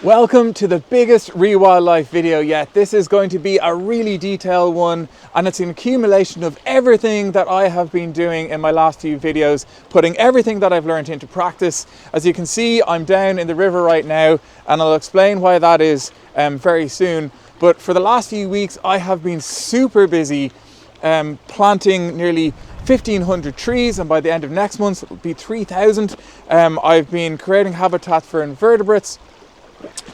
Welcome to the biggest REWILDLIFE video yet. This is going to be a really detailed one, and it's an accumulation of everything that I have been doing in my last few videos, putting everything that I've learned into practice. As you can see, I'm down in the river right now, and I'll explain why that is very soon. But for the last few weeks, I have been super busy planting nearly 1,500 trees, and by the end of next month it'll be 3,000. I've been creating habitat for invertebrates.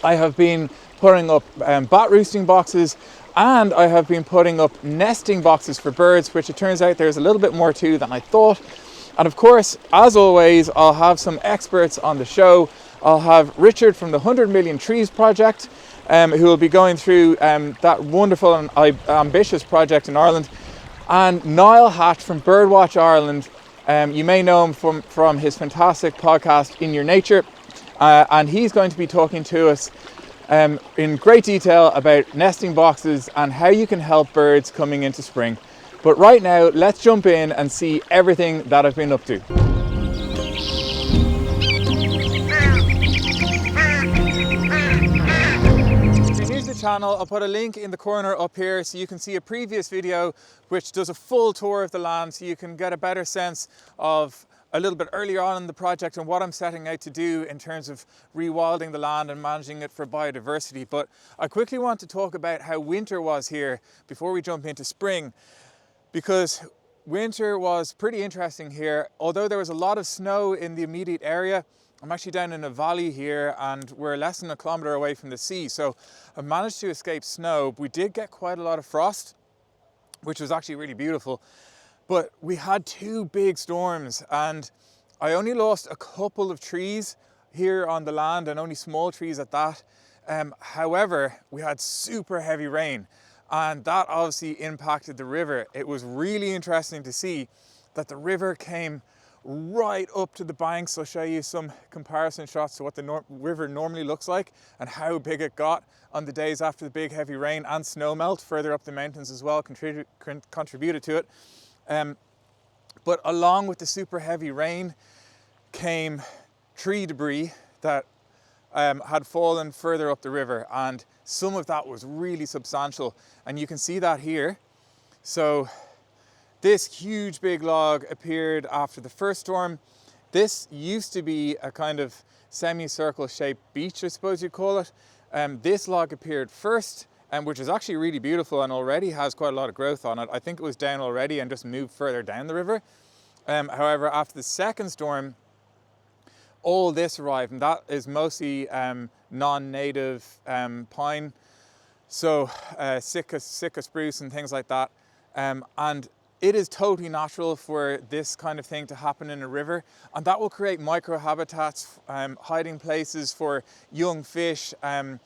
I have been putting up bat roosting boxes, and I have been putting up nesting boxes for birds, which it turns out there's a little bit more to than I thought. And of course, as always, I'll have some experts on the show. I'll have Richard from the 100 Million Trees Project, who will be going through that wonderful and ambitious project in Ireland, and Niall Hatch from BirdWatch Ireland. You may know him from his fantastic podcast, In Your Nature. And he's going to be talking to us in great detail about nesting boxes and how you can help birds coming into spring. But right now, let's jump in and see everything that I've been up to. If you're new to the channel, I'll put a link in the corner up here so you can see a previous video which does a full tour of the land, so you can get a better sense of a little bit earlier on in the project and what I'm setting out to do in terms of rewilding the land and managing it for biodiversity. But I quickly want to talk about how winter was here before we jump into spring, because winter was pretty interesting here. Although there was a lot of snow in the immediate area, I'm actually down in a valley here and we're less than a kilometre away from the sea, so I managed to escape snow. We did get quite a lot of frost, which was actually really beautiful. But we had two big storms, and I only lost a couple of trees here on the land, and only small trees at that. However, we had super heavy rain, and that obviously impacted the river. It was really interesting to see that the river came right up to the banks. I'll show you some comparison shots to what the river normally looks like and how big it got on the days after the big heavy rain, and snow melt further up the mountains as well contributed to it. But along with the super heavy rain came tree debris that had fallen further up the river, and some of that was really substantial, and you can see that here. So this huge big log appeared after the first storm. This used to be a kind of semicircle shaped beach, I suppose you'd call it. This log appeared first, which is actually really beautiful and already has quite a lot of growth on it. I think it was down already and just moved further down the river. However, after the second storm, all this arrived, and that is mostly non-native pine, so Sitka spruce and things like that. And it is totally natural for this kind of thing to happen in a river, and that will create microhabitats, hiding places for young fish, and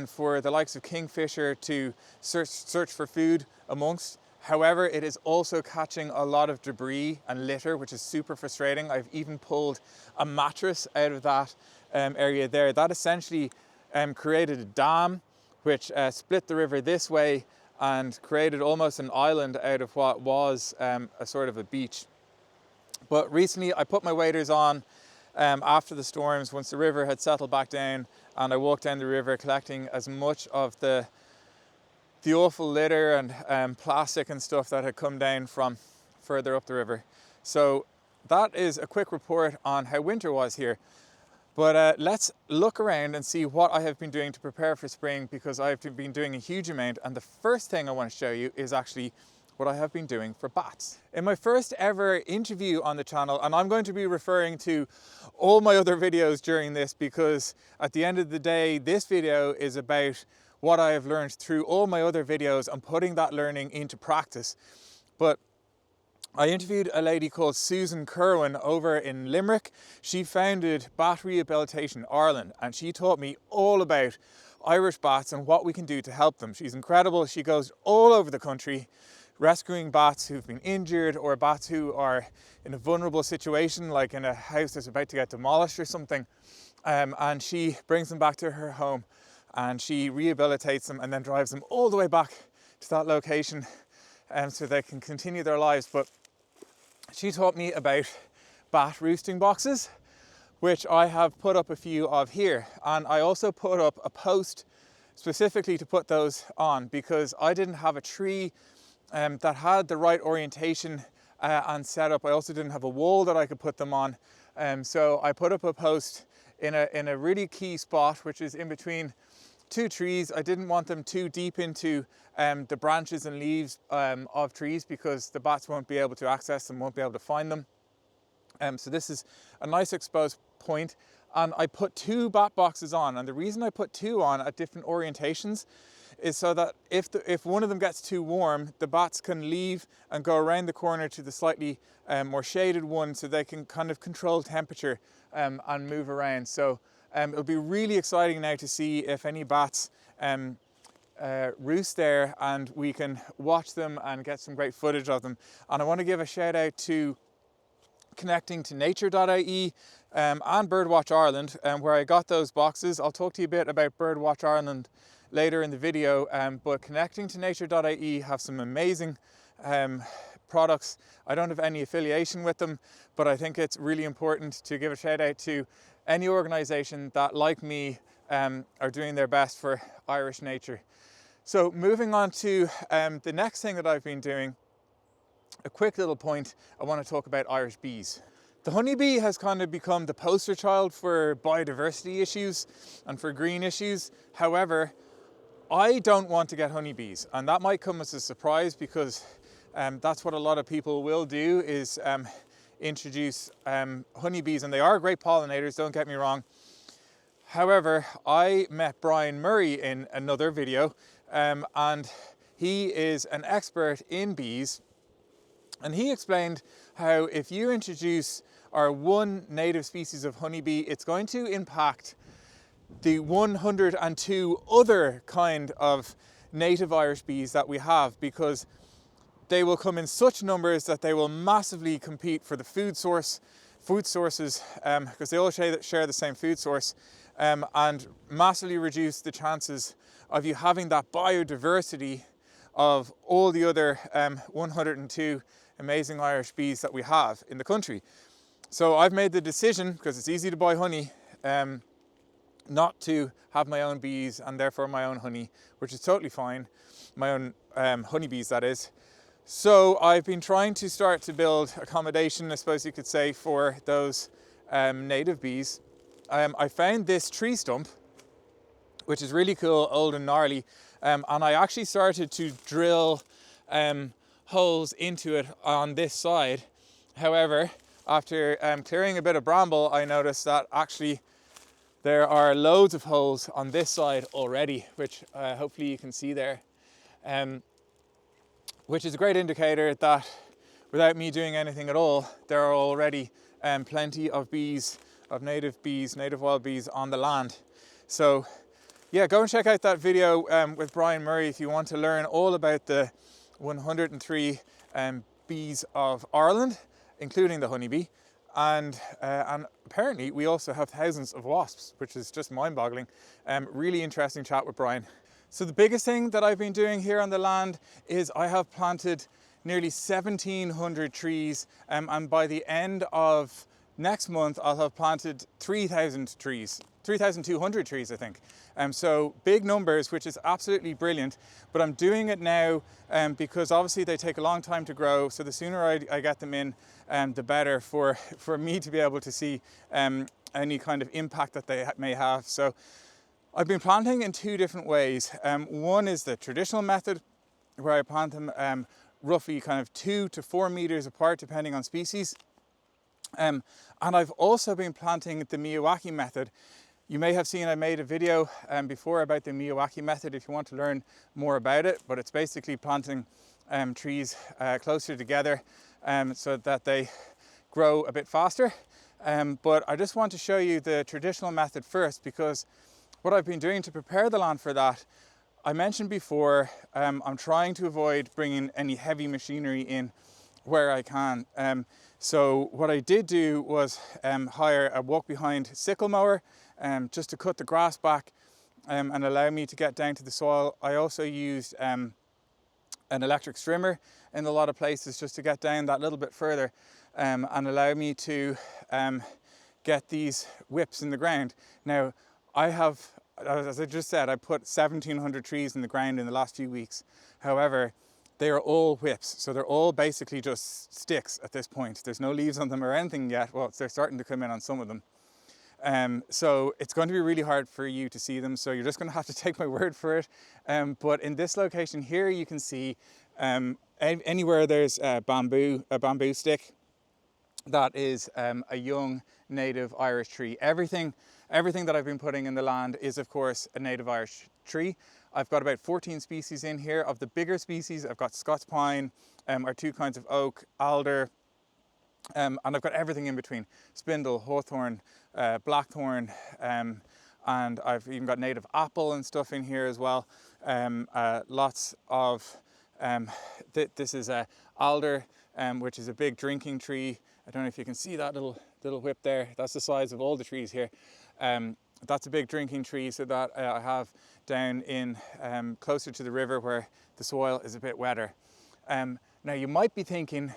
for the likes of kingfisher to search for food amongst. However, it is also catching a lot of debris and litter, which is super frustrating. I've even pulled a mattress out of that area there. That essentially created a dam which split the river this way and created almost an island out of what was a sort of a beach. But recently I put my waders on after the storms, once the river had settled back down, and I walked down the river collecting as much of the awful litter and plastic and stuff that had come down from further up the river. So that is a quick report on how winter was here. But let's look around and see what I have been doing to prepare for spring, because I've been doing a huge amount, and the first thing I want to show you is actually what I have been doing for bats. In my first ever interview on the channel, and I'm going to be referring to all my other videos during this, because at the end of the day, this video is about what I have learned through all my other videos and putting that learning into practice. But I interviewed a lady called Susan Kerwin over in Limerick. She founded Bat Rehabilitation Ireland, and she taught me all about Irish bats and what we can do to help them. She's incredible. She goes all over the country rescuing bats who've been injured, or bats who are in a vulnerable situation, like in a house that's about to get demolished or something. And she brings them back to her home, and she rehabilitates them and then drives them all the way back to that location so they can continue their lives. But she taught me about bat roosting boxes, which I have put up a few of here. And I also put up a post specifically to put those on because I didn't have a tree that had the right orientation and setup. I also didn't have a wall that I could put them on. So I put up a post in a really key spot, which is in between two trees. I didn't want them too deep into the branches and leaves of trees because the bats won't be able to access them, won't be able to find them. So this is a nice exposed point, and I put 2 bat boxes on, and the reason I put 2 on at different orientations is so that if one of them gets too warm, the bats can leave and go around the corner to the slightly more shaded one, so they can kind of control temperature and move around. So it'll be really exciting now to see if any bats roost there, and we can watch them and get some great footage of them. And I want to give a shout out to connecting to nature.ie and BirdWatch Ireland, where I got those boxes. I'll talk to you a bit about BirdWatch Ireland later in the video, but connecting to nature.ie have some amazing products. I don't have any affiliation with them, but I think it's really important to give a shout out to any organisation that, like me, are doing their best for Irish nature. So moving on to the next thing that I've been doing, a quick little point, I want to talk about Irish bees. The honeybee has kind of become the poster child for biodiversity issues and for green issues. However, I don't want to get honeybees, and that might come as a surprise because that's what a lot of people will do, is introduce honeybees, and they are great pollinators, don't get me wrong. However, I met Brian Murray in another video, and he is an expert in bees. And he explained how if you introduce our one native species of honeybee, it's going to impact the 102 other kind of native Irish bees that we have, because they will come in such numbers that they will massively compete for the food sources, because they all share the same food source, and massively reduce the chances of you having that biodiversity of all the other 102 amazing Irish bees that we have in the country. So I've made the decision, because it's easy to buy honey, not to have my own bees and therefore my own honey, which is totally fine, my own honeybees that is. So I've been trying to start to build accommodation, I suppose you could say, for those native bees. I found this tree stump, which is really cool, old and gnarly, and I actually started to drill holes into it on this side. However, after clearing a bit of bramble, I noticed that actually there are loads of holes on this side already, which hopefully you can see there, which is a great indicator that without me doing anything at all, there are already plenty of bees, of native wild bees on the land. So yeah, go and check out that video with Brian Murray if you want to learn all about the 103 bees of Ireland, including the honeybee. And apparently we also have thousands of wasps, which is just mind-boggling. Really interesting chat with Brian. So the biggest thing that I've been doing here on the land is I have planted nearly 1,700 trees, and by the end of next month I'll have planted 3,000 trees. 3,200 trees, I think. So big numbers, which is absolutely brilliant, but I'm doing it now because obviously they take a long time to grow, so the sooner I get them in, the better for me to be able to see any kind of impact that they may have. So I've been planting in 2 different ways. One is the traditional method, where I plant them roughly kind of 2 to 4 meters apart, depending on species. And I've also been planting the Miyawaki method. You may have seen I made a video before about the Miyawaki method if you want to learn more about it, but it's basically planting trees closer together so that they grow a bit faster. But I just want to show you the traditional method first, because what I've been doing to prepare the land for that, I mentioned before, I'm trying to avoid bringing any heavy machinery in where I can. So what I did do was hire a walk-behind sickle mower just to cut the grass back and allow me to get down to the soil. I also used an electric strimmer in a lot of places just to get down that little bit further and allow me to get these whips in the ground. Now, I have, as I just said, I put 1,700 trees in the ground in the last few weeks. However, they are all whips, so they're all basically just sticks at this point. There's no leaves on them or anything yet. Well, they're starting to come in on some of them. So it's going to be really hard for you to see them, so you're just going to have to take my word for it. But in this location here, you can see anywhere there's a bamboo stick, that is a young native Irish tree. Everything that I've been putting in the land is, of course, a native Irish tree. I've got about 14 species in here. Of the bigger species, I've got Scots pine, or 2 kinds of oak, alder, and I've got everything in between: spindle, hawthorn, blackthorn, and I've even got native apple and stuff in here as well. Lots of this is a alder, which is a big drinking tree. I don't know if you can see that little whip there. That's the size of all the trees here. That's a big drinking tree, so that I have down in closer to the river where the soil is a bit wetter. Now you might be thinking,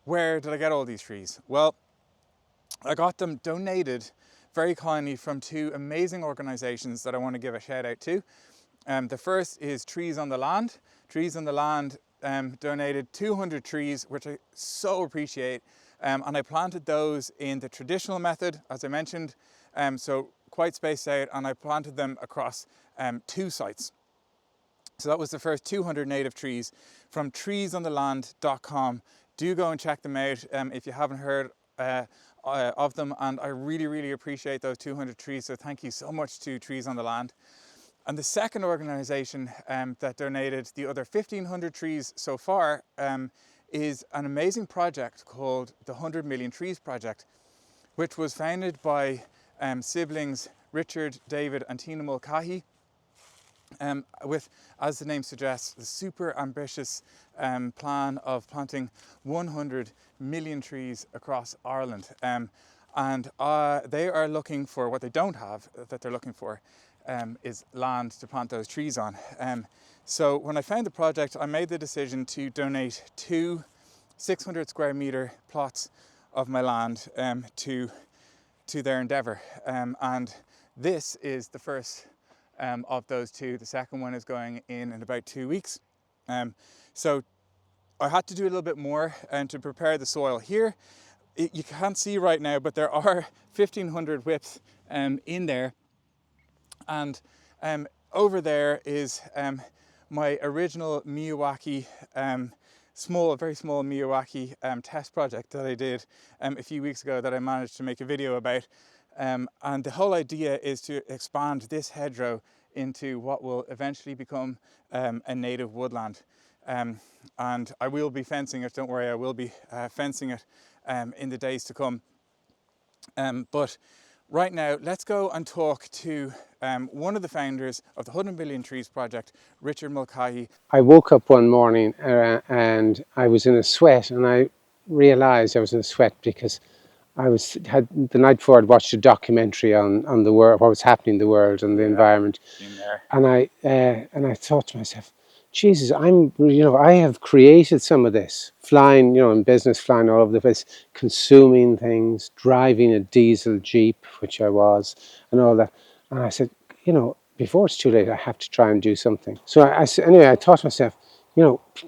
where did I get all these trees? Well, I got them donated very kindly from 2 amazing organisations that I want to give a shout out to. The first is Trees on the Land. Trees on the Land donated 200 trees, which I so appreciate. And I planted those in the traditional method, as I mentioned, so quite spaced out, and I planted them across 2 sites. So that was the first 200 native trees from treesontheland.com. Do go and check them out if you haven't heard of them, and I really, really appreciate those 200 trees, so thank you so much to Trees on the Land. And the second organisation that donated the other 1,500 trees so far is an amazing project called the 100 Million Trees Project, which was founded by siblings Richard, David and Tina Mulcahy, with, as the name suggests, the super ambitious plan of planting 100 million trees across Ireland. And they are looking for, what they don't have that they're looking for, is land to plant those trees on. So when I found the project, I made the decision to donate 2 600 square metre plots of my land to their endeavour. And this is the first of those 2. The second one is going in about 2 weeks. So I had to do a little bit more to prepare the soil here. You can't see right now, but there are 1,500 whips in there. And over there is my original Miyawaki, very small Miyawaki test project that I did a few weeks ago that I managed to make a video about. And the whole idea is to expand this hedgerow into what will eventually become a native woodland. And I will be fencing it, don't worry, I will be fencing it in the days to come. But right now, let's go and talk to one of the founders of the 100 Million Trees Project, Richard Mulcahy. I woke up one morning and I was in a sweat, and I realised I was in a sweat because had the night before I'd watched a documentary on the world, what was happening in the world and the environment, and I thought to myself, Jesus, I have created some of this, flying, in business, flying all over the place, consuming things, driving a diesel Jeep, which I was, and all that. And I said, before it's too late, I have to try and do something. So anyway, I thought to myself,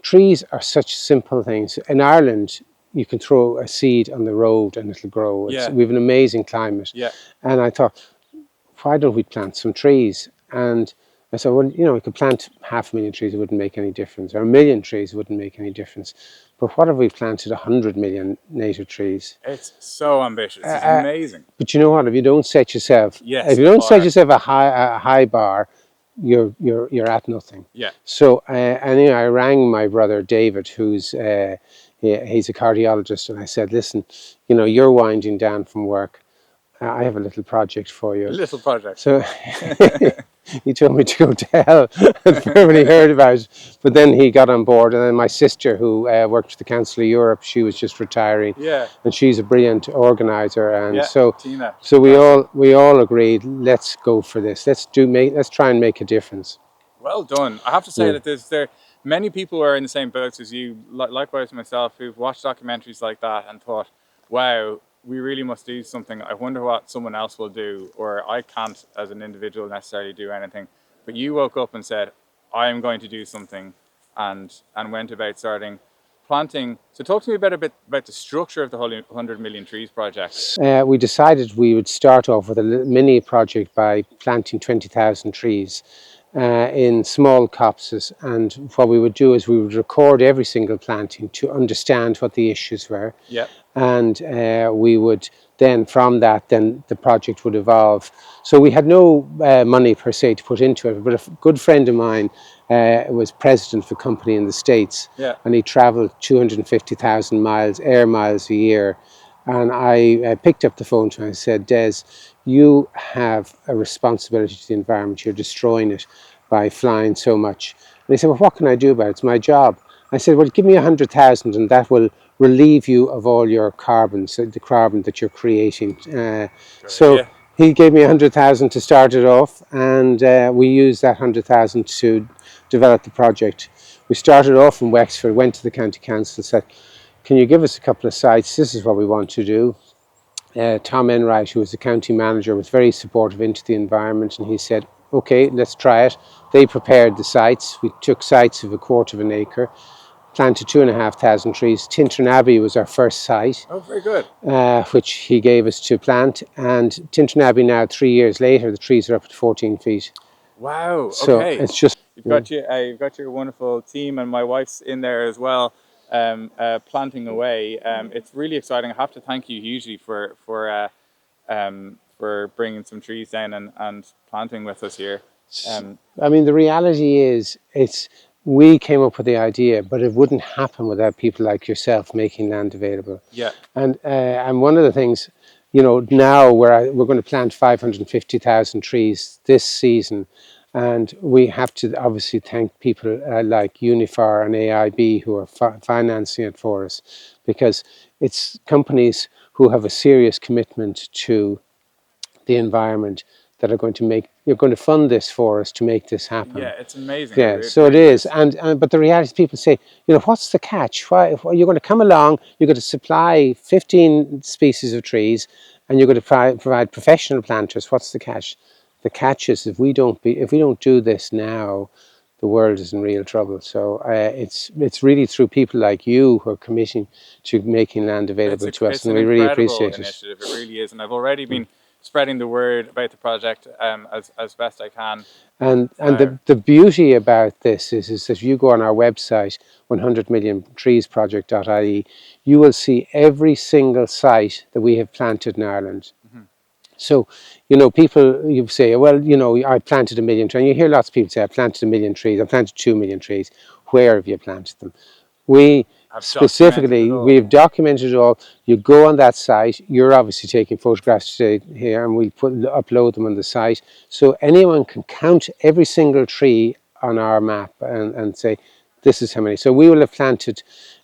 trees are such simple things. In Ireland, you can throw a seed on the road and it'll grow. We have an amazing climate. Yeah. And I thought, why don't we plant some trees? And I said, well, we could plant 500,000 trees, it wouldn't make any difference. Or 1 million trees, it wouldn't make any difference. But what if we planted 100 million native trees? It's so ambitious. It's amazing. But you know what? If you don't set yourself, a high bar, you're at nothing. Yeah. So anyway, I rang my brother David, who's he's a cardiologist, and I said, listen, you're winding down from work. I have a little project for you. A little project. So he told me to go to hell when he heard about it. But then he got on board, and then my sister, who worked for the Council of Europe, she was just retiring. Yeah. And she's a brilliant organizer, and Tina. So we all agreed, let's go for this. Let's try and make a difference. Well done. I have to say that there many people who are in the same boats as you, likewise myself, who've watched documentaries like that and thought, wow, we really must do something. I wonder what someone else will do, or I can't as an individual necessarily do anything. But you woke up and said, I am going to do something, and went about starting planting. So talk to me a bit about the structure of the whole 100 million trees project. We decided we would start off with a mini project by planting 20,000 trees in small copses, and what we would do is we would record every single planting to understand what the issues were. Yeah. And we would then, from that, then the project would evolve. So we had no money per se to put into it, but a good friend of mine was president of a company in the States, Yeah. and he traveled 250,000 miles, air miles a year. And I picked up the phone to him and I said, Des, you have a responsibility to the environment. You're destroying it by flying so much. And he said, well, what can I do about it? It's my job. I said, well, give me 100,000 and that will relieve you of all your carbon, so the carbon that you're creating. He gave me 100,000 to start it off, and we used that 100,000 to develop the project. We started off in Wexford, went to the county council, said, can you give us a couple of sites? This is what we want to do. Tom Enright, who was the county manager, was very supportive into the environment, and he said, okay, let's try it. They prepared the sites. We took sites of 1/4 of an acre, planted 2,500 trees. Tintern Abbey was our first site. Oh, very good. Which he gave us to plant. And Tintern Abbey now, 3 years later, the trees are up to 14 feet. Wow, So okay. it's just... You've got your wonderful team, and my wife's in there as well, planting away. It's really exciting. I have to thank you hugely for bringing some trees down and planting with us here. I mean, the reality is, we came up with the idea, but it wouldn't happen without people like yourself making land available. Yeah. And one of the things, you know, now we're going to plant 550,000 trees this season, and we have to obviously thank people like Uniphar and AIB who are financing it for us, because it's companies who have a serious commitment to the environment that are going to fund this for us to make this happen. Yeah, it's amazing. Yeah, so it is. And but the reality is, people say, you know, what's the catch? Why you're going to come along, you're going to supply 15 species of trees, and you're going to provide professional planters. What's the catch? The catch is if we don't do this now, the world is in real trouble. So it's really through people like you who are committing to making land available to us, and we really appreciate it. It really is, and I've already been spreading the word about the project as best I can. And the beauty about this is that if you go on our website, 100milliontreesproject.ie, you will see every single site that we have planted in Ireland. Mm-hmm. So, you know, people, you say, well, you know, I planted 1 million trees. And you hear lots of people say, I planted 1 million trees, I planted 2 million trees. Where have you planted them? We specifically, we've documented it all. You go on that site, you're obviously taking photographs today here, and we'll upload them on the site. So anyone can count every single tree on our map and say, this is how many. So we will have planted,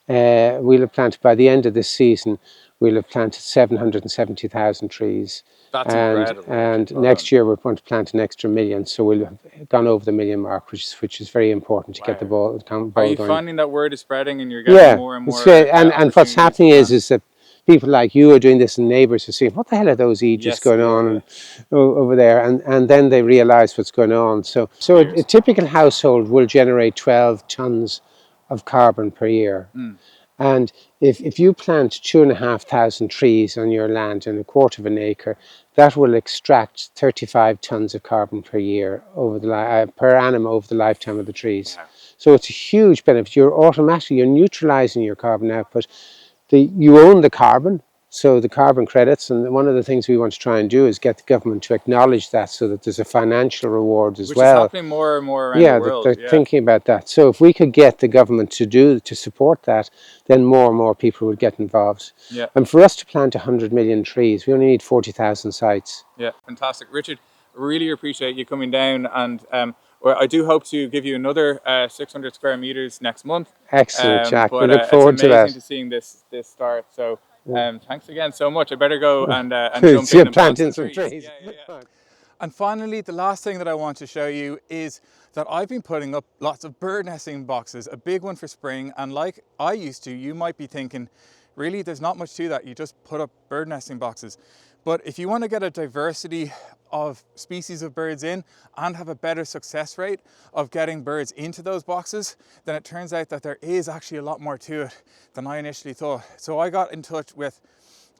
by the end of this season, we'll have planted 770,000 trees. That's incredible. And next year we're going to plant an extra 1 million, so we'll have gone over the 1 million mark, which is very important to get the ball going. Are you finding that word is spreading and you're getting more and more? It's great. And what's happening is that people like you are doing this, and neighbours are saying, what the hell are those aegis going on over there? And then they realise what's going on. So a typical household will generate 12 tonnes of carbon per year. Mm. And if you plant 2,500 trees on your land in 1/4 of an acre, that will extract 35 tonnes of carbon per year per annum over the lifetime of the trees. Wow. So it's a huge benefit. You're neutralising your carbon output. You own the carbon, so the carbon credits, and one of the things we want to try and do is get the government to acknowledge that, so that there's a financial reward as well. Which is happening more and more around the world. They're thinking about that. So if we could get the government to support that, then more and more people would get involved. Yeah. And for us to plant 100 million trees, we only need 40,000 sites. Yeah, fantastic. Richard, really appreciate you coming down, and I do hope to give you another 600 square meters next month. Excellent, Jack. We look forward to that. It's amazing to seeing this start. So thanks again so much. I better go and jump in and plant some trees. Yeah. And finally, the last thing that I want to show you is that I've been putting up lots of bird nesting boxes, a big one for spring. And like I used to, you might be thinking, really there's not much to that. You just put up bird nesting boxes. But if you want to get a diversity of species of birds in and have a better success rate of getting birds into those boxes, then it turns out that there is actually a lot more to it than I initially thought. So I got in touch with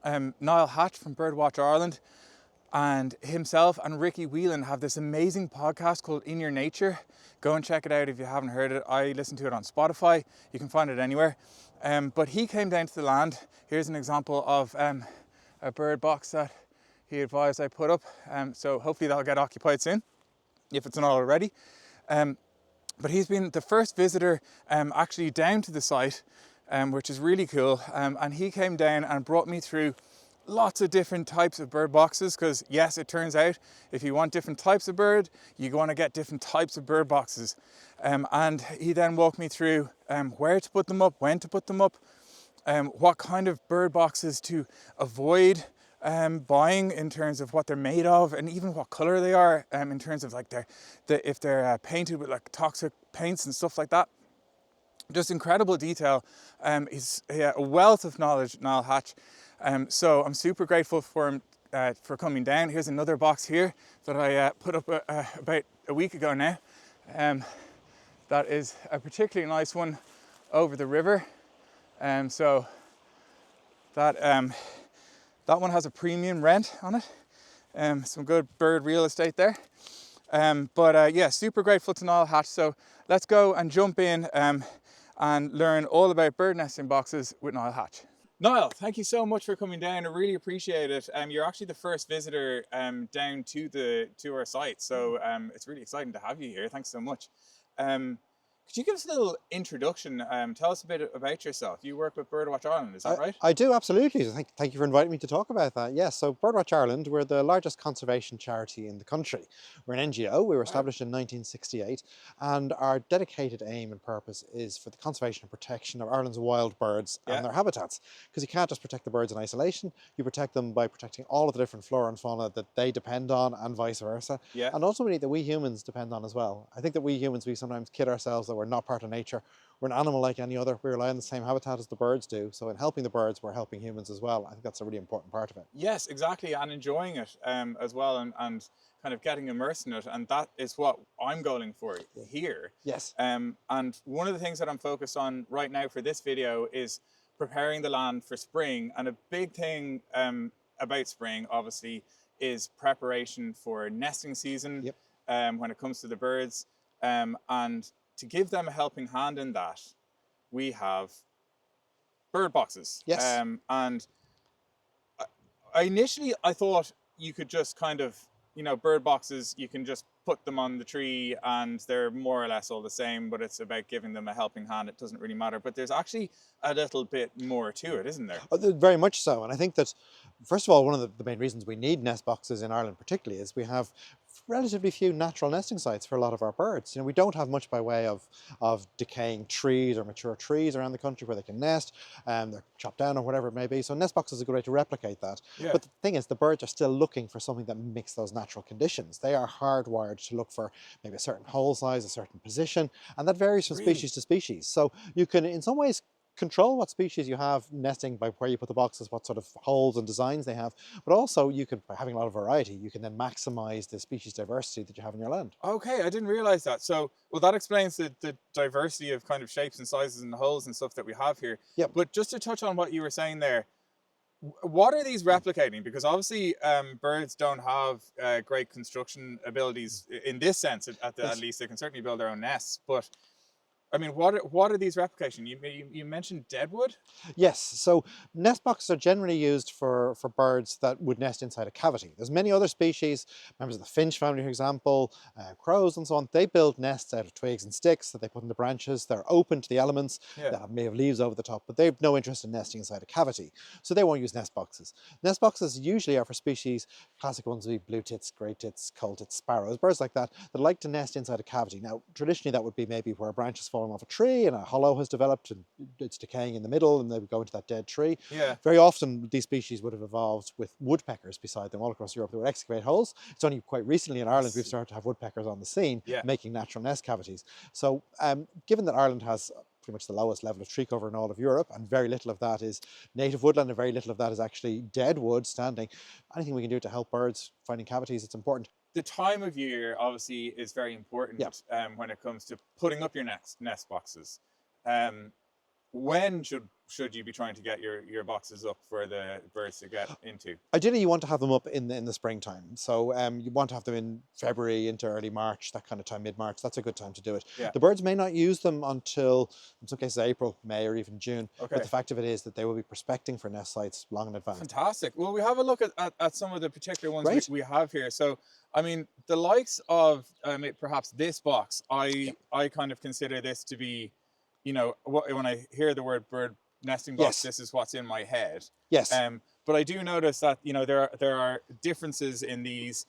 Niall Hatch from BirdWatch Ireland, and himself and Ricky Whelan have this amazing podcast called In Your Nature. Go and check it out if you haven't heard it. I listen to it on Spotify. You can find it anywhere. But he came down to the land. Here's an example of a bird box that he advised I put up. So hopefully that'll get occupied soon, if it's not already. But he's been the first visitor actually down to the site, which is really cool. And he came down and brought me through lots of different types of bird boxes, because yes, it turns out if you want different types of bird, you want to get different types of bird boxes. And he then walked me through where to put them up, when to put them up, what kind of bird boxes to avoid buying in terms of what they're made of, and even what color they are, in terms of like if they're painted with like toxic paints and stuff like that. Just incredible detail. He's a wealth of knowledge, Niall Hatch. So I'm super grateful for him for coming down. Here's another box here that I put up about a week ago now. That is a particularly nice one over the river. So that one has a premium rent on it. Some good bird real estate there. But yeah, super grateful to Niall Hatch. So let's go and jump in and learn all about bird nesting boxes with Niall Hatch. Niall, thank you so much for coming down. I really appreciate it. You're actually the first visitor down to our site, so it's really exciting to have you here. Thanks so much. Could you give us a little introduction? Tell us a bit about yourself. You work with BirdWatch Ireland, is that right? I do, absolutely. Thank you for inviting me to talk about that. Yes, so BirdWatch Ireland, we're the largest conservation charity in the country. We're an NGO, we were established in 1968, and our dedicated aim and purpose is for the conservation and protection of Ireland's wild birds and their habitats. Because you can't just protect the birds in isolation, you protect them by protecting all of the different flora and fauna that they depend on, and vice versa. And ultimately that we humans depend on as well. I think that we humans, we sometimes kid ourselves that we're not part of nature. We're an animal like any other. We rely on the same habitat as the birds do. So in helping the birds, we're helping humans as well. I think that's a really important part of it. Yes, exactly. And enjoying it as well, and kind of getting immersed in it. And that is what I'm going for here. Yes. And one of the things that I'm focused on right now for this video is preparing the land for spring. And a big thing about spring, obviously, is preparation for nesting season when it comes to the birds. And to give them a helping hand in that, we have bird boxes. Yes. And initially I thought you could just kind of, bird boxes, you can just put them on the tree and they're more or less all the same, but it's about giving them a helping hand. It doesn't really matter. But there's actually a little bit more to it, isn't there? Very much so. And I think that, first of all, one of the main reasons we need nest boxes in Ireland particularly is we have relatively few natural nesting sites for a lot of our birds. We don't have much by way of decaying trees or mature trees around the country where they can nest, they're chopped down or whatever it may be. So nest boxes is a good way to replicate that. But the thing is, the birds are still looking for something that mimics those natural conditions. They are hardwired to look for maybe a certain hole size, a certain position, and that varies from species to species. So you can, in some ways, control what species you have nesting by where you put the boxes, what sort of holes and designs they have, but also you could, by having a lot of variety, you can then maximize the species diversity that you have in your land. Okay, I didn't realize that. So, well, that explains the diversity of kind of shapes and sizes and holes and stuff that we have here. Yep. But just to touch on what you were saying there, what are these replicating? Because obviously birds don't have great construction abilities in this sense, at least. They can certainly build their own nests, but I mean, what are these replication? You mentioned deadwood? Yes, so nest boxes are generally used for birds that would nest inside a cavity. There's many other species, members of the finch family, for example, crows and so on. They build nests out of twigs and sticks that they put in the branches. They're open to the elements. They may have leaves over the top, but they have no interest in nesting inside a cavity. So they won't use nest boxes. Nest boxes usually are for species, classic ones would be blue tits, grey tits, coal tits, sparrows, birds like that like to nest inside a cavity. Now, traditionally that would be maybe where branches fall off a tree and a hollow has developed and it's decaying in the middle and they would go into that dead tree. Very often these species would have evolved with woodpeckers beside them all across Europe. They would excavate holes. It's only quite recently in Ireland we've started to have woodpeckers on the scene making natural nest cavities. So given that Ireland has pretty much the lowest level of tree cover in all of Europe, and very little of that is native woodland, and very little of that is actually dead wood standing. Anything we can do to help birds finding cavities, it's important. The time of year obviously is very important when it comes to putting up your nest boxes. When should you be trying to get your boxes up for the birds to get into? Ideally, you want to have them up in the springtime. So you want to have them in February into early March, that kind of time, mid-March. That's a good time to do it. Yeah. The birds may not use them until, in some cases, April, May, or even June. Okay. But the fact of it is that they will be prospecting for nest sites long in advance. Fantastic. Well, we have a look at some of the particular ones we have here. So, I mean, the likes of perhaps this box, I kind of consider this to be, you know, when I hear the word bird nesting box, this is what's in my head. Yes. But I do notice that, you know, there are differences in these,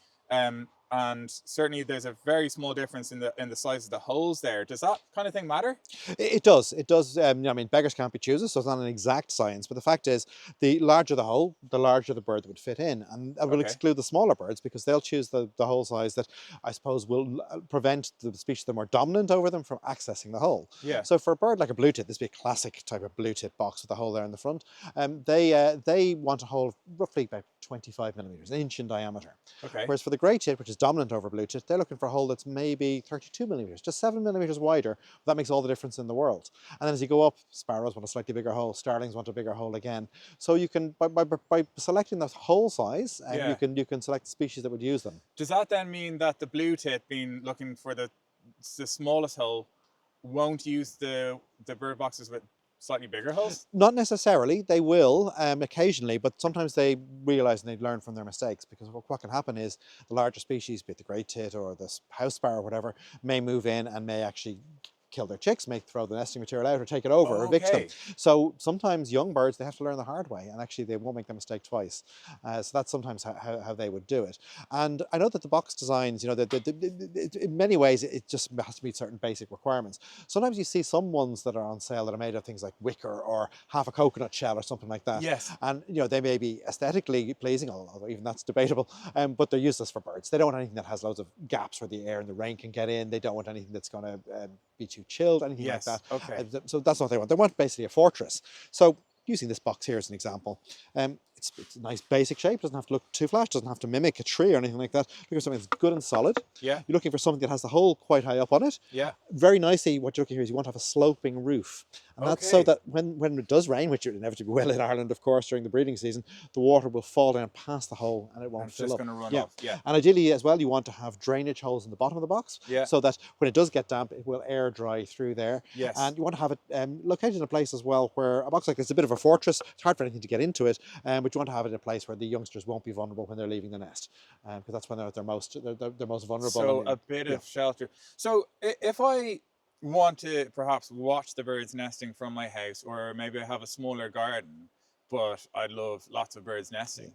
and certainly there's a very small difference in the size of the holes there. Does that kind of thing matter? It does. It does. I mean, beggars can't be choosers, so it's not an exact science. But the fact is, the larger the hole, the larger the bird would fit in, and I will exclude the smaller birds because they'll choose the hole size that I suppose will prevent the species that are more dominant over them from accessing the hole. Yeah. So for a bird like a blue tit, this would be a classic type of blue tit box with a hole there in the front. They want a hole roughly about 25 millimeters, an inch in diameter. Okay. Whereas for the grey tit, which is dominant over blue tit, they're looking for a hole that's maybe 32 millimeters, just 7 millimeters wider. That makes all the difference in the world. And then as you go up, sparrows want a slightly bigger hole, starlings want a bigger hole again. So you can, by selecting that hole size, you can select the species that would use them. Does that then mean that the blue tit, being looking for the smallest hole, won't use the bird boxes with slightly bigger holes? Not necessarily. They will occasionally, but sometimes they realise and they learn from their mistakes, because what can happen is the larger species, be it the grey tit or the house sparrow or whatever, may move in and may actually kill their chicks, may throw the nesting material out or take it over or evict them. So sometimes young birds, they have to learn the hard way, and actually they won't make the mistake twice. So that's sometimes how they would do it. And I know that the box designs, you know, in many ways it just has to meet certain basic requirements. Sometimes you see some ones that are on sale that are made of things like wicker or half a coconut shell or something like that. Yes. And you know, they may be aesthetically pleasing, although even that's debatable, but they're useless for birds. They don't want anything that has loads of gaps where the air and the rain can get in. They don't want anything that's going to be too chilled, anything like that. Okay. So that's what they want. They want basically a fortress. So using this box here as an example, it's a nice basic shape. Doesn't have to look too flash. Doesn't have to mimic a tree or anything like that. Looking for something that's good and solid. Yeah. You're looking for something that has the hole quite high up on it. Yeah. Very nicely, what you're looking for is you want to have a sloping roof, and that's so that when it does rain, which it inevitably will in Ireland, of course, during the breeding season, the water will fall down past the hole and it won't fill up. It's just going to run off. Yeah. And ideally as well, you want to have drainage holes in the bottom of the box, so that when it does get damp, it will air dry through there. Yes. And you want to have it located in a place as well where a box like this is a bit of a fortress. It's hard for anything to get into it, but you want to have it in a place where the youngsters won't be vulnerable when they're leaving the nest, because that's when they're most vulnerable. So a bit of shelter. So if I want to perhaps watch the birds nesting from my house, or maybe I have a smaller garden, but I'd love lots of birds nesting,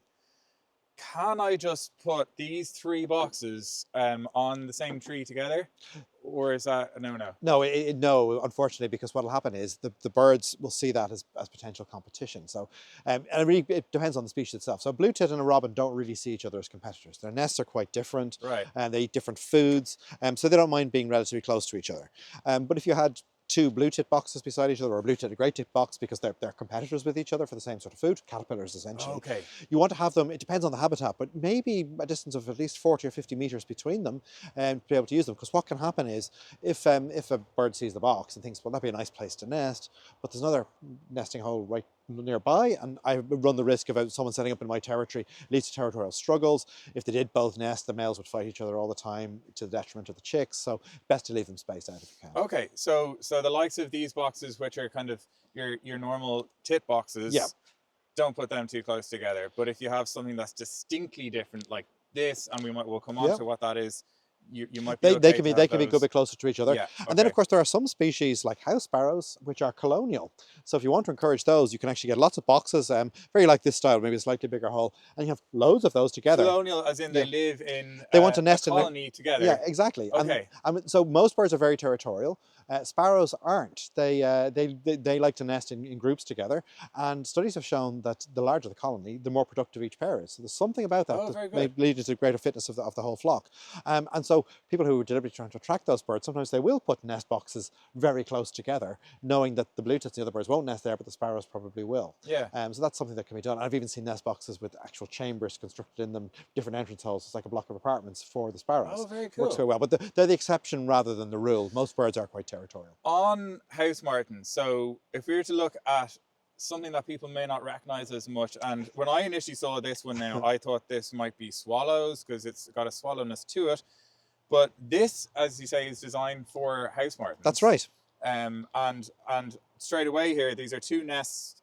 can I just put these 3 boxes on the same tree together? Or is that a no-no? No, no, unfortunately, because what will happen is the birds will see that as potential competition. So, and it depends on the species itself. So a blue tit and a robin don't really see each other as competitors. Their nests are quite different, and they eat different foods, so they don't mind being relatively close to each other. But if you had 2 blue tit boxes beside each other, or a blue tit and a grey tit box, because they're competitors with each other for the same sort of food, caterpillars essentially. Okay. You want to have them, it depends on the habitat, but maybe a distance of at least 40 or 50 meters between them, to be able to use them. Because what can happen is, if a bird sees the box and thinks, well, that'd be a nice place to nest, but there's another nesting hole right nearby, and I run the risk of someone setting up in my territory, leads to territorial struggles. If they did both nest, the males would fight each other all the time to the detriment of the chicks. So best to leave them spaced out if you can. Okay, so the likes of these boxes, which are kind of your normal tit boxes, don't put them too close together. But if you have something that's distinctly different like this, and we'll come on to what that is, you might be they can be a good bit closer to each other. Yeah, and then of course there are some species like house sparrows which are colonial. So if you want to encourage those, you can actually get lots of boxes, very like this style, maybe a slightly bigger hole, and you have loads of those together. Colonial as in they live in they want to nest a colony together. Yeah, exactly. Okay. And so most birds are very territorial. Sparrows aren't. They like to nest in groups together, and studies have shown that the larger the colony, the more productive each pair is. So there's something about that that may lead to greater fitness of the whole flock. And so so people who are deliberately trying to attract those birds, sometimes they will put nest boxes very close together, knowing that the blue tits and the other birds won't nest there, but the sparrows probably will. Yeah. So that's something that can be done. I've even seen nest boxes with actual chambers constructed in them, different entrance holes. It's like a block of apartments for the sparrows. Oh, very cool. Works very well, but they're the exception rather than the rule. Most birds are quite territorial. On house martins, so if we were to look at something that people may not recognize as much, and when I initially saw this one now, I thought this might be swallows because it's got a swallowness to it. But this, as you say, is designed for house martins. That's right. And straight away here, these are two nest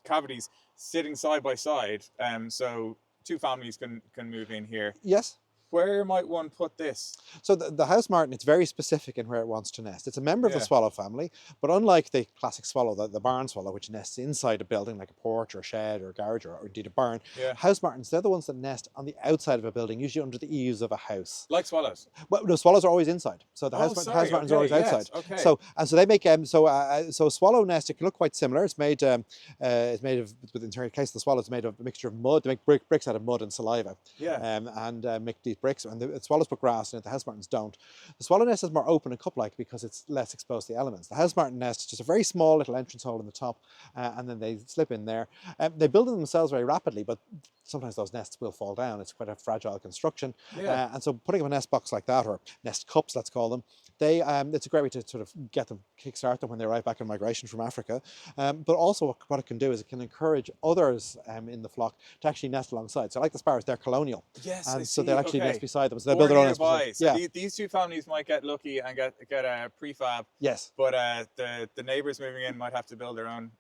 cavities sitting side by side. So two families can move in here. Yes. Where might one put this? So the house martin, it's very specific in where it wants to nest. It's a member of the Yeah. swallow family, but unlike the classic swallow, the barn swallow, which nests inside a building like a porch or a shed or a garage or indeed a barn, Yeah. house martins, they're the ones that nest on the outside of a building, usually under the eaves of a house. Like swallows. Well, no, swallows are always inside. So the Oh, house sorry, martins are always okay, yes, outside. okay. So they make so a swallow nest. It can look quite similar. It's made of in the case of the swallows, it's made of a mixture of mud. They make bricks out of mud and saliva. Yeah. And make these bricks. And the swallows put grass in it. The house martins don't. The swallow nest is more open and cup-like because it's less exposed to the elements. The house martin nest is just a very small little entrance hole in the top, and then they slip in there. They build them themselves very rapidly, but sometimes those nests will fall down. It's quite a fragile construction. Yeah. And so putting up a nest box like that, or nest cups, let's call them, it's a great way to sort of get them, kickstart them when they arrive back in migration from Africa. But also what it can do is it can encourage others in the flock to actually nest alongside. So like the sparrows, they're colonial. Yes, And I so see. they'll actually Okay. nest beside them. So they'll build their own nest. Nearby. So Yeah. these two families might get lucky and get a prefab, Yes. but the neighbours moving in might have to build their own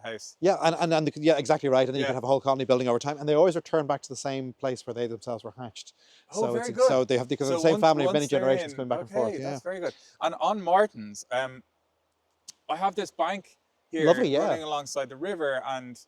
house. Yeah, and yeah, exactly right. And then you Yeah. can have a whole colony building over time, and they always return back to the same place where they themselves were hatched. Oh, So very good. So they have because So the same family of once many they're generations in, going back and okay, forth. Yeah. that's very good. And on martins, I have this bank here Lovely, yeah. running alongside the river, and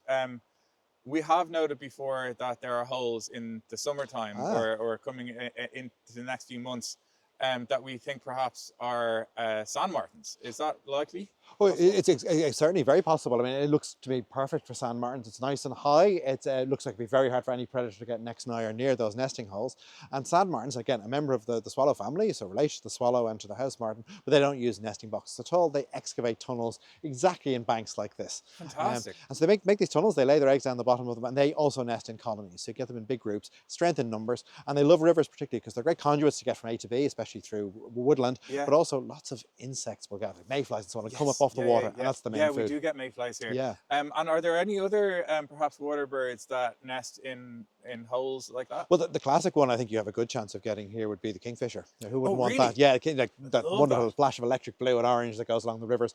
we have noted before that there are holes in the summertime or coming into the next few months that we think perhaps are sand martins. Is that likely? Well, it's certainly very possible. I mean, it looks to be perfect for sand martins. It's nice and high. It looks like it'd be very hard for any predator to get next, nigh or near those nesting holes. And sand martins, again, a member of the swallow family, so related to the swallow and to the house martin, but they don't use nesting boxes at all. They excavate tunnels exactly in banks like this. Fantastic. And so they make these tunnels, they lay their eggs down the bottom of them, and they also nest in colonies. So you get them in big groups, strength in numbers, and they love rivers particularly because they're great conduits to get from A to B, especially through woodland, Yeah. but also lots of insects will gather, mayflies and so on, and come up Yes. off the Yeah, water, yeah, and that's the main food. Yeah, we do get mayflies here. Yeah. And are there any other perhaps water birds that nest in holes like that? Well, the classic one I think you have a good chance of getting here would be the kingfisher. Now, who wouldn't want really? that? Yeah, like that love wonderful that. flash of electric blue and orange that goes along the rivers.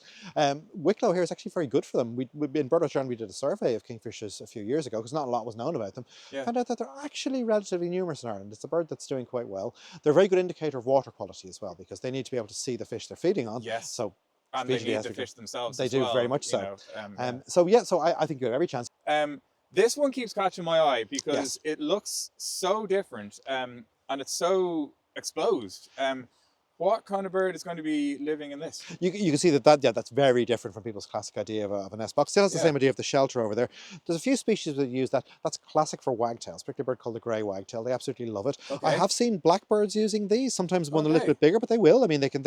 Wicklow here is actually very good for them. We in BirdWatch Ireland, we did a survey of kingfishers a few years ago because not a lot was known about them. Yeah. Found out that they're actually relatively numerous in Ireland. It's a bird that's doing quite well. They're a very good indicator of water quality as well because they need to be able to see the fish they're feeding on. Yes. So And they visually need has the to go- fish themselves. They as do well, very much you so. know, So I think you have every chance. This one keeps catching my eye because Yes. it looks so different and it's so exposed. What kind of bird is going to be living in this? You can see that's very different from people's classic idea of a nest box. Still has the Yeah. same idea of the shelter over there. There's a few species that use that. That's classic for wagtails, particularly a bird called the grey wagtail. They absolutely love it. I Okay. have seen blackbirds using these. Sometimes one a little Okay. bit bigger, but they will. I mean, they can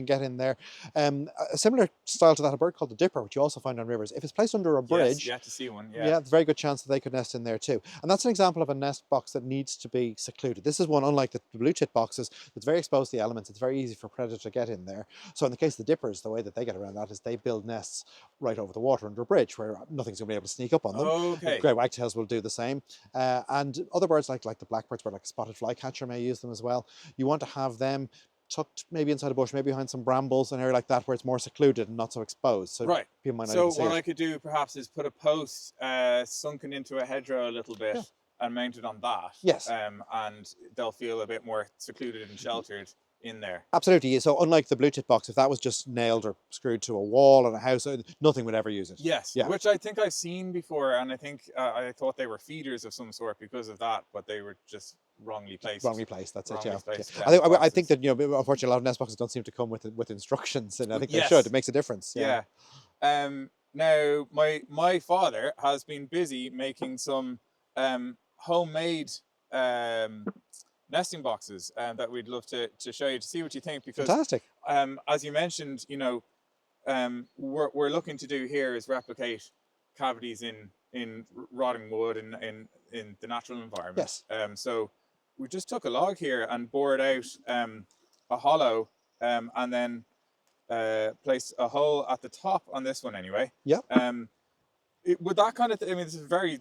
get in there. A similar style to that, a bird called the dipper, which you also find on rivers. If it's placed under a bridge, Yes, you have to see one. yeah, Yeah. there's a very good chance that they could nest in there too. And that's an example of a nest box that needs to be secluded. This is one, unlike the blue tit boxes, that's very exposed to the elements. It's very easy for predators to get in there. So in the case of the dippers, the way that they get around that is they build nests right over the water under a bridge where nothing's going to be able to sneak up on them. Okay. Grey wagtails will do the same. And other birds like the blackbirds, bird like a spotted flycatcher may use them as well. You want to have them tucked maybe inside a bush, maybe behind some brambles, an area like that where it's more secluded and not so exposed. So Right. people might not So even see what it. I could do perhaps is put a post sunken into a hedgerow a little bit and mount it on that. Yes. And they'll feel a bit more secluded and sheltered in there. Absolutely. So unlike the blue tit box, if that was just nailed or screwed to a wall in a house, nothing would ever use it. Yes, Yeah. which I think I've seen before, and I think I thought they were feeders of some sort because of that, but they were just wrongly placed. Wrongly placed. That's Wrongly it. Yeah. placed Yeah. nest I think boxes. that unfortunately, a lot of nest boxes don't seem to come with instructions, and I think they Yes. should. It makes a difference. Yeah. Now my father has been busy making some homemade nesting boxes that we'd love to show you to see what you think, because Fantastic. as you mentioned, we're looking to do here is replicate cavities in rotting wood in the natural environment. Yes. So we just took a log here and bored out a hollow, and then placed a hole at the top on this one anyway. Yeah. Would that kind of I mean, this is a very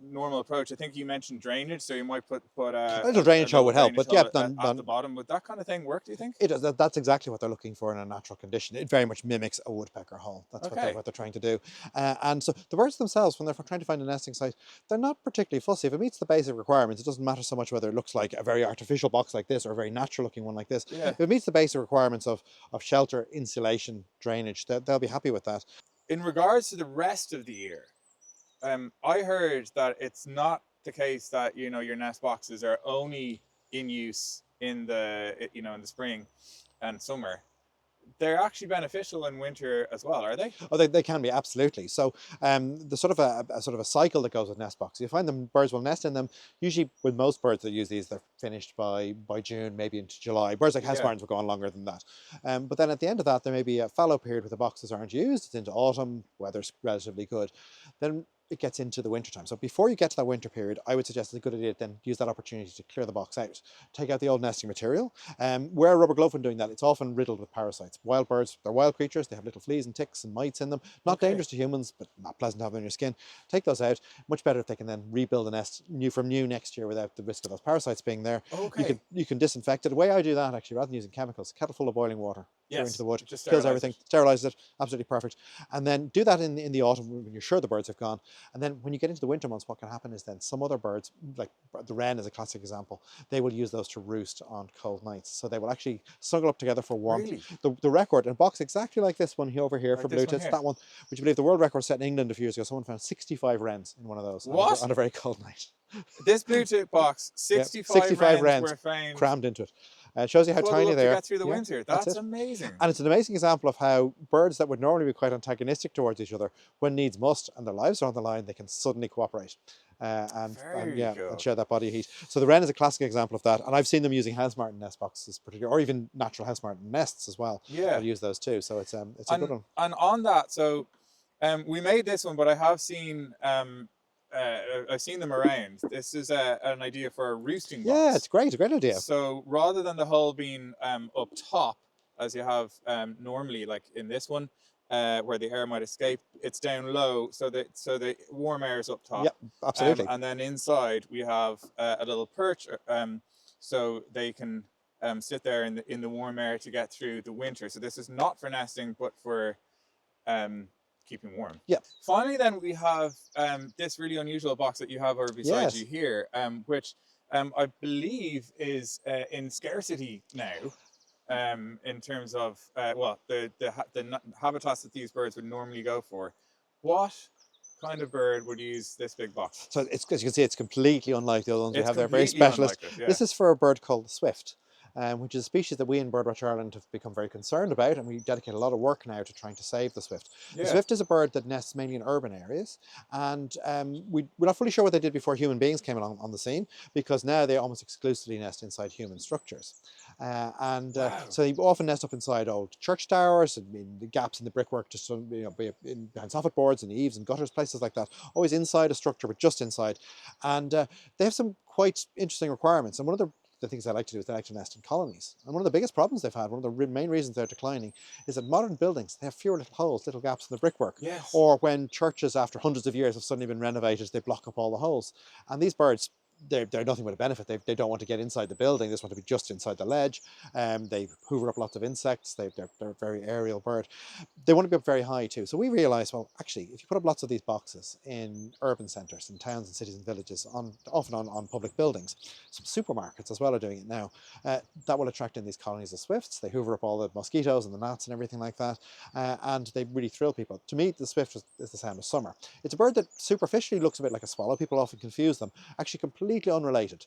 normal approach. I think you mentioned drainage, so you might put A little drainage hole would help, but yeah, at the bottom. Would that kind of thing work, do you think? It does. That's exactly what they're looking for in a natural condition. It very much mimics a woodpecker hole. That's what they're trying to do. And so the birds themselves, when they're trying to find a nesting site, they're not particularly fussy. If it meets the basic requirements, it doesn't matter so much whether it looks like a very artificial box like this or a very natural looking one like this. Yeah. If it meets the basic requirements of shelter, insulation, drainage, they'll be happy with that. In regards to the rest of the year, I heard that it's not the case that your nest boxes are only in use in the in the spring and summer. They're actually beneficial in winter as well, are they? Oh, they can be, absolutely. So the sort of a cycle that goes with nest boxes. You find them, birds will nest in them. Usually with most birds that use these, they're finished by June, maybe into July. Birds like house martins will go on longer than that. But then at the end of that, there may be a fallow period where the boxes aren't used. It's into autumn, weather's relatively good. Then it gets into the winter time. So before you get to that winter period, I would suggest it's a good idea to then use that opportunity to clear the box out. Take out the old nesting material. Wear a rubber glove when doing that. It's often riddled with parasites. Wild birds, they're wild creatures. They have little fleas and ticks and mites in them. Not dangerous to humans, but not pleasant to have on your skin. Take those out. Much better if they can then rebuild a nest from new next year without the risk of those parasites being there. Okay. You can disinfect it. The way I do that, actually, rather than using chemicals, kettle full of boiling water. Into the wood, just kills everything, sterilizes it, absolutely perfect. And then do that in the autumn when you're sure the birds have gone. And then when you get into the winter months, what can happen is then some other birds, like the wren is a classic example, they will use those to roost on cold nights. So they will actually snuggle up together for warmth. Really? The record, in a box exactly like this one over here for blue tits, that one, which I believe the world record set in England a few years ago, someone found 65 wrens in one of those on a very cold night. This blue tit box, 65 wrens were found crammed into it. It shows you how tiny they are. To get through the winter. That's amazing. And it's an amazing example of how birds that would normally be quite antagonistic towards each other, when needs must and their lives are on the line, they can suddenly cooperate and share that body heat. So the wren is a classic example of that. And I've seen them using house martin nest boxes, particularly, or even natural house martin nests as well. Yeah, they'll use those too. So it's a good one. And on that, so we made this one, but I have seen I've seen them around. This is an idea for a roosting box. Yeah, it's great. A great idea. So rather than the hole being up top, as you have normally, like in this one, where the air might escape, it's down low, so the warm air is up top. Yeah, absolutely. And then inside we have a little perch, so they can sit there in the warm air to get through the winter. So this is not for nesting, but for keeping warm. Yeah. Finally, then we have this really unusual box that you have over beside you here, which I believe is in scarcity now, in terms of the habitats that these birds would normally go for. What kind of bird would use this big box? So it's, as you can see, it's completely unlike the other ones we have there. Very specialist. This is for a bird called the swift. Which is a species that we in BirdWatch Ireland have become very concerned about, and we dedicate a lot of work now to trying to save the swift. Yeah. The swift is a bird that nests mainly in urban areas, and we're not fully sure what they did before human beings came along on the scene, because now they almost exclusively nest inside human structures. So they often nest up inside old church towers, and in the gaps in the brickwork, just behind soffit boards and eaves and gutters, places like that. Always inside a structure, but just inside. And they have some quite interesting requirements, and one of the things they like to do is they like to nest in colonies. And one of the biggest problems they've had, one of the main reasons they're declining, is that modern buildings, they have fewer little holes, little gaps in the brickwork. Yes. Or when churches, after hundreds of years, have suddenly been renovated, they block up all the holes. And these birds, they're nothing but a benefit. They don't want to get inside the building. They just want to be just inside the ledge. They hoover up lots of insects. They're a very aerial bird. They want to be up very high too. So we realised, well, actually, if you put up lots of these boxes in urban centres, in towns and cities and villages, often on public buildings, some supermarkets as well are doing it now, that will attract in these colonies of swifts. They hoover up all the mosquitoes and the gnats and everything like that, and they really thrill people. To me, the swift is the sound of summer. It's a bird that superficially looks a bit like a swallow. People often confuse them. Actually, completely completely unrelated.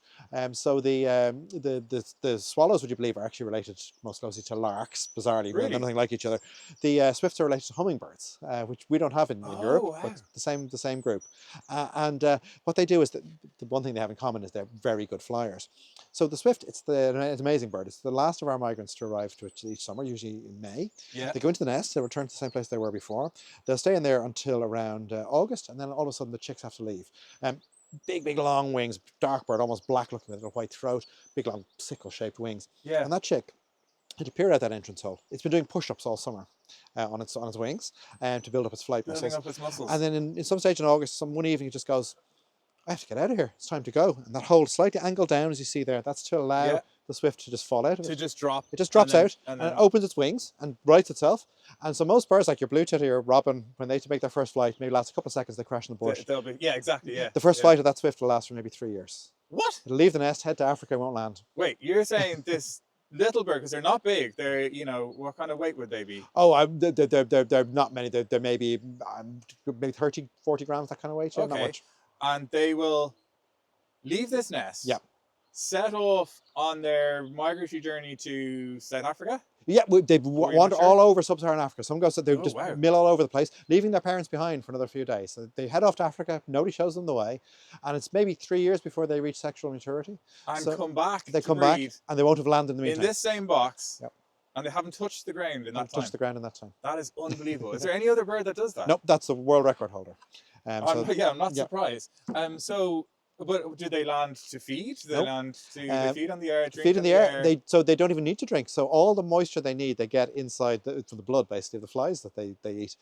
So the swallows, would you believe, are actually related most closely to larks, bizarrely. Really? They're nothing like each other. The swifts are related to hummingbirds, which we don't have in Europe, Oh, wow. but the same group. And what they do is that the one thing they have in common is they're very good flyers. So the swift, it's an amazing bird. It's the last of our migrants to arrive to it each summer, usually in May. Yeah. They go into the nest, they return to the same place they were before. They'll stay in there until around August, and then all of a sudden the chicks have to leave. Big long wings, dark bird, almost black looking with a white throat, big long sickle-shaped wings. Yeah. And that chick, it appeared at that entrance hole. It's been doing push-ups all summer on its wings to build up its flight Building muscles. up its muscles. And then in some stage in August, one evening it just goes, I have to get out of here. It's time to go. And that hole slightly angled down, as you see there, that's to allow the swift to just fall out of it. To just drop. It just drops out and it opens its wings and rights itself. And so most birds, like your blue titty or robin, when they make their first flight, maybe last a couple of seconds, they crash in the bush. They'll be, yeah, exactly, yeah. The first flight of that swift will last for maybe 3 years. What? It'll leave the nest, head to Africa, and won't land. Wait, you're saying this little bird, because they're not big, they're, you know, what kind of weight would they be? Oh, they're not many. They're maybe 30, 40 grams, that kind of weight. Yeah, Okay. not much. And they will leave this nest, set off on their migratory journey to South Africa. Yeah, they wander all over sub-Saharan Africa. Some go, so they just mill all over the place, leaving their parents behind for another few days. So they head off to Africa. Nobody shows them the way, and it's maybe 3 years before they reach sexual maturity. And so come back. They come back, and they won't have landed in the meantime. In this same box. Yep. And they haven't touched the ground in that time. Touched the ground in that time. That is unbelievable. Is there any other bird that does that? Nope, that's the world record holder. Yeah, I'm not surprised. But do they land to feed? Do they land to they feed on the air? Drink feed in the air. They They don't even need to drink. So all the moisture they need, they get inside from the blood, basically, of the flies that they eat.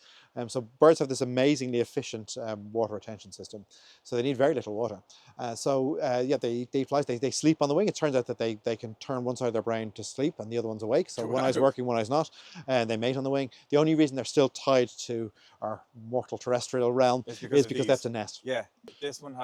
So birds have this amazingly efficient water retention system. So they need very little water. They eat flies. They sleep on the wing. It turns out that they can turn one side of their brain to sleep and the other one's awake. So one eye's working, one eye's not. And they mate on the wing. The only reason they're still tied to our mortal terrestrial realm is because they have to nest. Yeah, this one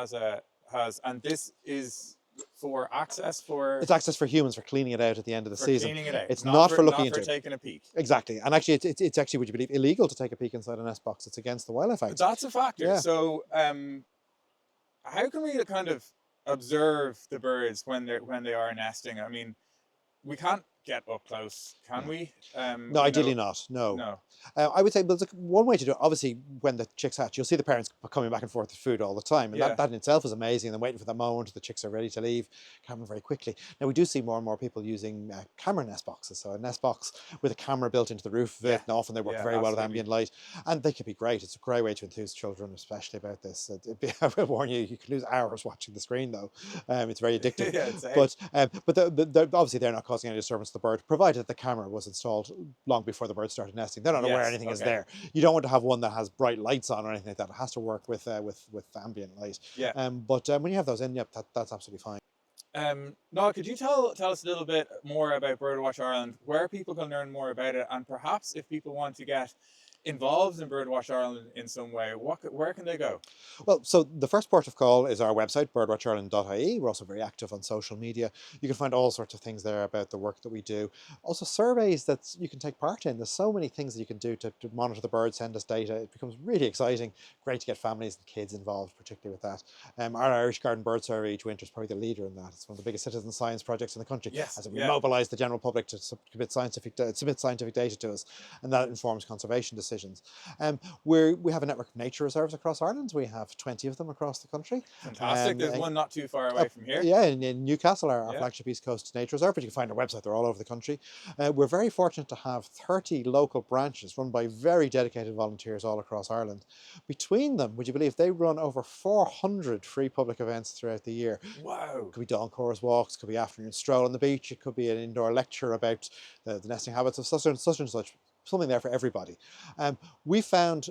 and this is for access for... It's access for humans for cleaning it out at the end of the season. Cleaning it out. It's not for looking into. into. Taking a peek. Exactly. And actually, it's actually, would you believe, illegal to take a peek inside a nest box. It's against the Wildlife Act. That's a factor. Yeah. So how can we kind of observe the birds when they are nesting? I mean, we can't get up close, can we? No, ideally not. No. I would say there's one way to do it. Obviously, when the chicks hatch, you'll see the parents coming back and forth with food all the time. And that in itself is amazing. And then waiting for the moment the chicks are ready to leave, camera very quickly. Now, we do see more and more people using camera nest boxes. So a nest box with a camera built into the roof of it. And often they work very well with ambient light. And they can be great. It's a great way to enthuse children, especially about this. I will warn you, you could lose hours watching the screen, though. It's very addictive. But obviously, they're not causing any disturbance to the bird, provided that the camera was installed long before the bird started nesting. They're not aware anything is there. You don't want to have one that has bright lights on or anything like that. It has to work with ambient light. But when you have those in, that's absolutely fine. Noel, could you tell us a little bit more about BirdWatch Ireland, where people can learn more about it, and perhaps if people want to get involved in BirdWatch Ireland in some way, where can they go? Well, so the first port of call is our website, birdwatchireland.ie. We're also very active on social media. You can find all sorts of things there about the work that we do. Also surveys that you can take part in. There's so many things that you can do to monitor the birds, send us data. It becomes really exciting. Great to get families and kids involved, particularly with that. Our Irish Garden Bird Survey each winter is probably the leader in that. It's one of the biggest citizen science projects in the country. As we mobilise the general public to submit scientific data to us, and that informs conservation decisions. We have a network of nature reserves across Ireland. We have 20 of them across the country. Fantastic. There's one not too far away from here. Yeah, in Newcastle, our flagship East Coast Nature Reserve, but you can find our website. They're all over the country. We're very fortunate to have 30 local branches run by very dedicated volunteers all across Ireland. Between them, would you believe, they run over 400 free public events throughout the year. Wow. It could be dawn chorus walks, it could be afternoon stroll on the beach, it could be an indoor lecture about the nesting habits of such and such. Something there for everybody. We found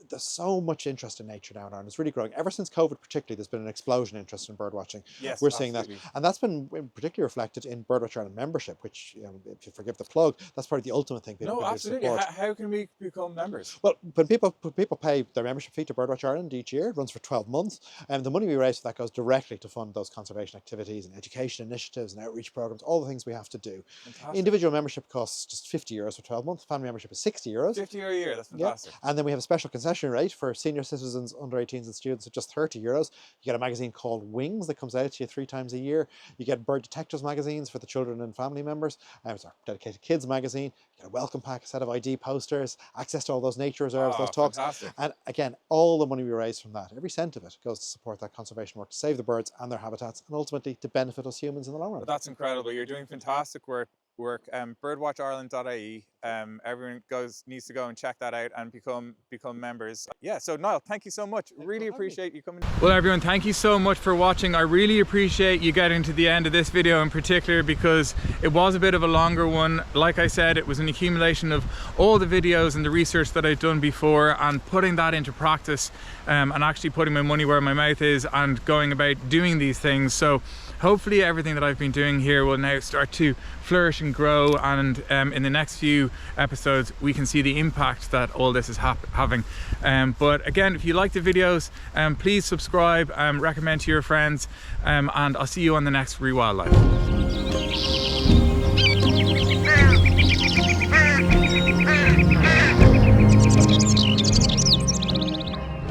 there's so much interest in nature now in Ireland. It's really growing. Ever since COVID particularly, there's been an explosion in interest in bird watching. Yes, we're seeing that. And that's been particularly reflected in BirdWatch Ireland membership, which, if you forgive the plug, that's probably the ultimate thing people can do to support. How can we become members? Well, when people pay their membership fee to BirdWatch Ireland each year, it runs for 12 months, and the money we raise for that goes directly to fund those conservation activities and education initiatives and outreach programs, all the things we have to do. Fantastic. Individual membership costs just €50 for 12 months. Family membership is €60. €50 a year, that's fantastic. And then we have a special special concession rate for senior citizens under 18s and students of just €30. You get a magazine called Wings that comes out to you 3 times a year. You get Bird Detectives magazines for the children and family members. It's our dedicated kids magazine. You get a welcome pack, a set of ID posters, access to all those nature reserves, those talks. Fantastic. And again, all the money we raise from that, every cent of it, goes to support that conservation work, to save the birds and their habitats, and ultimately to benefit us humans in the long run. That's incredible. You're doing fantastic work. birdwatchireland.ie. Everyone needs to go and check that out and become members. Yeah, so Niall, thank you so much. Really appreciate you coming. Well everyone, thank you so much for watching. I really appreciate you getting to the end of this video in particular, because it was a bit of a longer one. Like I said, it was an accumulation of all the videos and the research that I've done before, and putting that into practice, and actually putting my money where my mouth is and going about doing these things. So hopefully everything that I've been doing here will now start to flourish and grow, and in the next few episodes we can see the impact that all this is having. But again, if you like the videos, please subscribe, recommend to your friends, and I'll see you on the next ReWildLife.